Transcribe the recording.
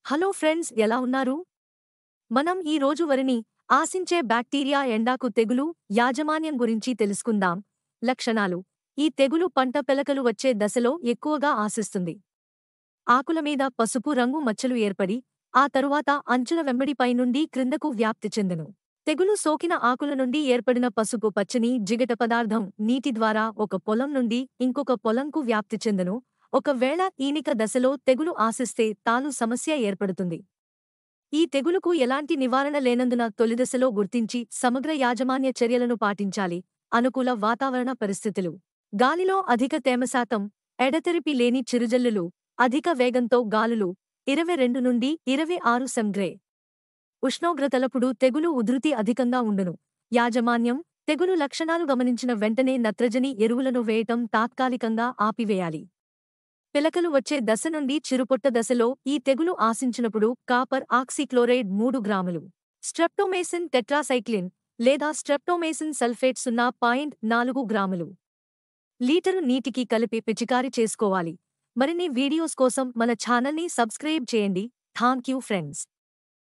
Hello friends, ఎలా ఉన్నారు? మనం ఈ రోజు వరిని ఆశించే బ్యాక్టీరియా ఎండాకు తెగులు యాజమాన్యం గురించి తెలుసుకుందాం. లక్షణాలు: ఈ తెగులు పంట పెలకలు వచ్చే దశలో ఎక్కువగా ఆశిస్తుంది. ఆకుల మీద పసుపు రంగు మచ్చలు ఏర్పడి, ఆ తరువాత అంచుల వెంబడి పైనుండి క్రిందకు వ్యాప్తి చెందును. తెగులు సోకిన ఆకుల నుండి ఏర్పడిన పసుపు పచ్చని జిగట పదార్థం నీటి ద్వారా ఒక పొలం నుండి ఇంకొక పొలంకు వ్యాప్తి చెందును. ఒకవేళ ఈనిక దశలో తెగులు ఆశిస్తే తాలు సమస్య ఏర్పడుతుంది. ఈ తెగులుకు ఎలాంటి నివారణ లేనందున తొలిదశలో గుర్తించి సమగ్ర యాజమాన్య చర్యలను పాటించాలి. అనుకూల వాతావరణ పరిస్థితులు: గాలిలో అధిక తేమ శాతం, ఎడతెరిపి లేని చిరుజల్లులు, అధిక వేగంతో గాలులు 22 నుండి 26 సెంగ్రే. ఉష్ణోగ్రతలప్పుడు తెగులు ఉధృతి అధికంగా ఉండును. యాజమాన్యం: తెగులు లక్షణాలు గమనించిన వెంటనే నత్రజని ఎరువులను వేయటం తాత్కాలికంగా ఆపివేయాలి. పిలకలు వచ్చే దశ నుండి చిరుపొట్ట దశలో ఈ తెగులు ఆశించినప్పుడు కాపర్ ఆక్సీక్లోరైడ్ 3 గ్రాములు, స్ట్రెప్టోమైసిన్ టెట్రాసైక్లిన్ లేదా స్ట్రెప్టోమైసిన్ సల్ఫేట్ 0.4 గ్రాములు లీటరు నీటికి కలిపి పిచికారీ చేసుకోవాలి. మరిన్ని వీడియోస్ కోసం మన ఛానల్ని సబ్స్క్రైబ్ చేయండి. Thank you friends.